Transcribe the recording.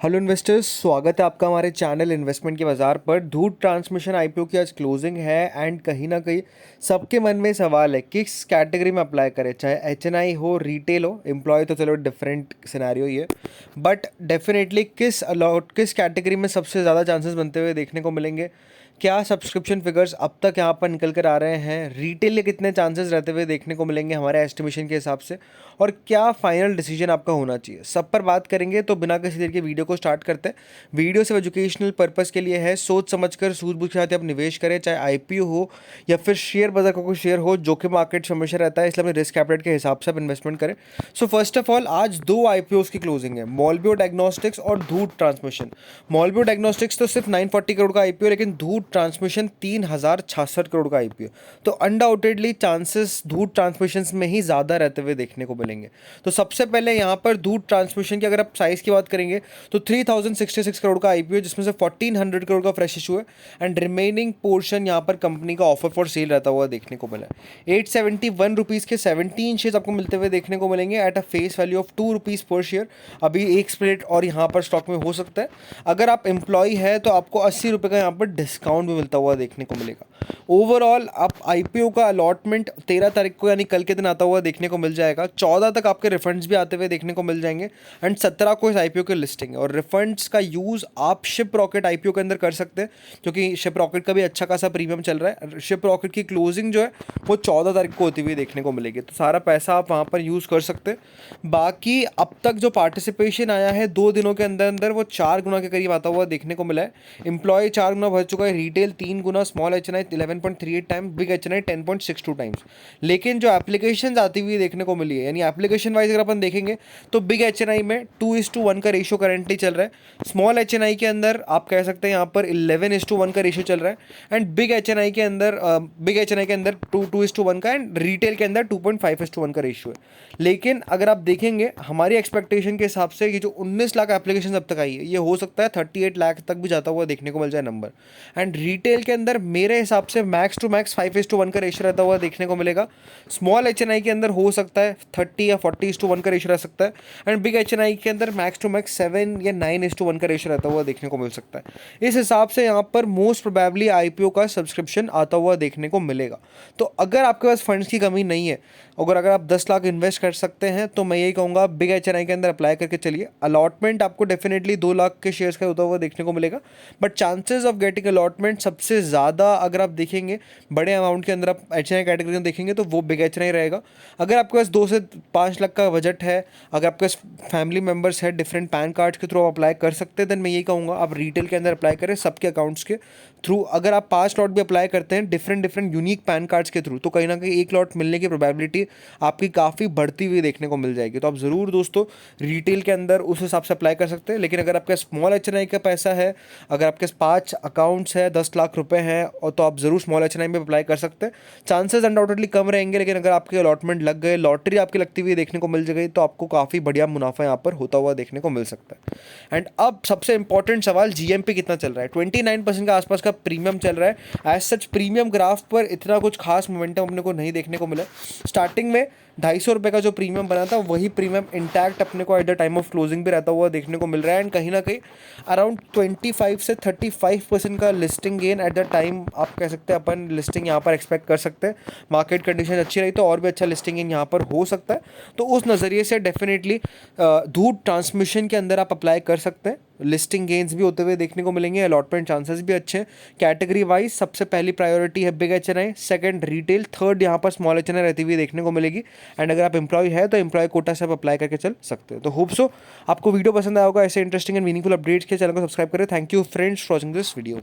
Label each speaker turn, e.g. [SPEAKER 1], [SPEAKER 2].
[SPEAKER 1] Hello investors, स्वागत है आपका हमारे चैनल इन्वेस्टमेंट के बाज़ार पर। धूत ट्रांसमिशन आईपीओ की आज क्लोजिंग है एंड कहीं ना कहीं सबके मन में सवाल है किस कैटेगरी में अप्लाई करें, चाहे एचएनआई हो, रिटेल हो, एम्प्लॉय तो चलो डिफरेंट सिनेरियो ही है, बट डेफिनेटली किस कैटेगरी में सबसे ज़्यादा चांसेस बनते हुए देखने को मिलेंगे। क्या सब्सक्रिप्शन फिगर्स अब तक यहाँ पर निकल कर आ रहे हैं, रिटेल के कितने चांसेस रहते हुए देखने को मिलेंगे हमारे एस्टिमेशन के हिसाब से, और क्या फाइनल डिसीजन आपका होना चाहिए, सब पर बात करेंगे। तो बिना किसी देर के वीडियो को स्टार्ट करते हैं। वीडियो सिर्फ एजुकेशनल पर्पस के लिए है, सोच समझकर सूझबूझ के साथ आप निवेश करें, चाहे आईपीओ हो या फिर शेयर बाजार का कोई शेयर हो। जोखिम मार्केट हमेशा रहता है, इसलिए अपने रिस्क कैपिटल के हिसाब से आप इन्वेस्टमेंट करें। सो फर्स्ट ऑफ ऑल आज दो आईपीओ की क्लोजिंग है, मॉलबियो डायग्नोस्टिक्स और धूत ट्रांसमिशन। मॉलबियो डायग्नोस्टिक्स तो सिर्फ 940 करोड़ का आईपीओ, लेकिन धूत ट्रांसमिशन 3066 करोड़ का आईपीओ। तो अनडाउटेडली चांसेस धूत ट्रांसमिशन में ही ज़्यादा रहते हुए देखने को मिलेंगे। तो सबसे पहले यहाँ पर धूत ट्रांसमिशन की अगर आप साइज़ की बात करेंगे तो 3066 करोड़ का आईपीओ, जिसमें से 1400 करोड़ का फ्रेश इशू है एंड रिमेनिंग पोर्शन यहाँ पर कंपनी का ऑफर फॉर सेल रहता हुआ देखने को मिला है। 871 रुपीज़ के 17 शेयर्स आपको मिलते हुए देखने को मिलेंगे at a face value of 2 rupees पर शेयर। अभी एक स्प्लिट और यहाँ पर स्टॉक में हो सकता है। अगर आप एम्प्लॉय है तो आपको 80 रुपये का यहाँ पर डिस्काउंट भी मिलता हुआ देखने को मिलेगा। ओवरऑल आप आईपीओ का अलॉटमेंट 13 तारीख को यानी कल के दिन आता हुआ देखने को मिल जाएगा। 14 तक आपके रिफंड्स भी आते हुए देखने को मिल जाएंगे एंड 17 को इस आईपीओ की लिस्टिंग है। और रिफंड्स का यूज़ आप शिप रॉकेट आईपीओ के अंदर कर सकते हैं, क्योंकि शिप रॉकेट का भी अच्छा खासा प्रीमियम चल रहा है। शिप रॉकेट की क्लोजिंग जो है वो 14 तारीख को होती हुई देखने को मिलेगी, तो सारा पैसा आप वहाँ पर यूज़ कर सकते हैं। बाकी अब तक जो पार्टिसिपेशन आया है 2 दिनों के अंदर अंदर वो 4 गुना के करीब आता हुआ देखने को मिला है। एम्प्लॉय 4 गुना भर चुका है, रिटेल 3 गुना, स्मॉल एच एन आई 11.38 टाइम्स, बिग एच एन आई 10.62 टाइम्स। लेकिन जो एप्लीकेशन आती हुई देखने को मिली है, यानी एप्लीकेशन वाइज अगर अपन देखेंगे तो बिग एच एन आई में 2:1 का रेशियो करेंटली चल रहा है। स्मॉल एच एन आई के अंदर आप कह सकते हैं यहाँ पर 11:1 का रेशियो चल रहा है एंड बिग एच एन आई के अंदर 2:1 का, एंड रिटेल के अंदर 2.5:1 का रेशियो है। लेकिन अगर आप देखेंगे हमारी एक्सपेक्टेशन के हिसाब से ये जो 19 लाख एप्लीकेशन अब तक आई है, ये हो सकता है 38 लाख तक भी जाता हुआ देखने को मिल जाए नंबर। एंड रिटेल के अंदर मेरे हिसाब से मैक्स टू मैक्स 5:1 का रेशियो रहता हुआ देखने को मिलेगा। स्मॉल एच एन आई के अंदर हो सकता है 30 या 40:1 का रेशियो रह सकता है एंड बिग एच एन आई के अंदर मैक्स टू मैक्स 7 या 9:1 का रेशियो रहता हुआ देखने को मिल सकता है। इस हिसाब से यहाँ पर मोस्ट प्रोबेबली आईपीओ का सब्सक्रिप्शन आता हुआ देखने को मिलेगा। तो अगर आपके पास फंड्स की कमी नहीं है, अगर आप 10 लाख इन्वेस्ट कर सकते हैं, तो मैं यही कहूँगा बिग एच एन आई के अंदर अप्लाई करके चलिए। अलॉटमेंट आपको डेफिनेटली 2 लाख के शेयर्स का होता हुआ देखने को मिलेगा, but chances of getting allotment सबसे ज़्यादा अगर आप देखेंगे बड़े अमाउंट के अंदर आप एच एन आई कैटेगरी में देखेंगे तो वो बिग एच एन आई रहेगा। अगर आपके पास 2 से 5 लाख का बजट है, अगर आपके पास फैमिली मेम्बर्स है, डिफरेंट पैन कार्ड्स के थ्रू आप अप्लाई कर सकते हैं, देन मैं यही कहूँगा आप रिटेल के अंदर अप्लाई करें सबके अकाउंट्स के थ्रू। अगर आप 5 लॉट भी अप्लाई करते हैं डिफरेंट यूनिक पैन कार्ड्स के थ्रू, तो कहीं ना कहीं 1 लॉट मिलने की प्रोबेबिलिटी आपकी काफ़ी बढ़ती हुई देखने को मिल जाएगी। तो आप ज़रूर दोस्तों रिटेल के अंदर उस हिसाब से अप्लाई कर सकते हैं। लेकिन अगर आपके स्मॉल एच एन आई का पैसा है, अगर आपके 5 अकाउंट्स है, 10 लाख रुपए हैं, और तो आप ज़रूर स्मॉल एच एन आई में अप्लाई कर सकते हैं। चांसेस अनडाउटेडली कम रहेंगे, लेकिन अगर आपके अलॉटमेंट लग गए, लॉटरी आपकी लगती हुई देखने को मिल गई, तो आपको काफ़ी बढ़िया मुनाफा यहाँ पर होता हुआ देखने को मिल सकता है। एंड अब सबसे इंपॉर्टेंट सवाल, जीएमपी कितना चल रहा है। 29% का आसपास का प्रीमियम चल रहा है। एज सच प्रीमियम ग्राफ पर इतना कुछ खास मोमेंटम अपने को नहीं देखने को मिला। स्टार्टिंग में 250 रुपये का जो प्रीमियम बना था वही प्रीमियम इंटैक्ट अपने को at the time of closing भी रहता हुआ देखने को मिल रहा है एंड कहीं ना कहीं अराउंड 25 से 35% का listing gain at the time आप कह सकते हैं अपन लिस्टिंग यहाँ पर एक्सपेक्ट कर सकते हैं। मार्केट कंडीशन अच्छी रही तो और भी अच्छा लिस्टिंग गेन यहाँ पर हो सकता है। तो उस नज़रिए से डेफिनेटली धूत ट्रांसमिशन के अंदर आप अप्लाई कर सकते हैं। लिस्टिंग गेन्स भी होते हुए देखने को मिलेंगे, अलॉटमेंट चांसेस भी अच्छे हैं। कैटेगरी वाइज सबसे पहली प्रायोरिटी है बिग एच एन आई, सेकेंड रिटेल, थर्ड यहाँ पर स्मॉल एच एन आई रहती हुई देखने को मिलेगी। एंड अगर आप एम्प्लॉय है तो एम्प्लॉय कोटा से आप अप्लाई करके चल सकते हैं। तो होप सो आपको वीडियो पसंद आया होगा। ऐसे इंटरेस्टिंग एंड मीनिंगफुल अपडेट्स के चैनल को सब्सक्राइब करें। Thank you friends for watching this video.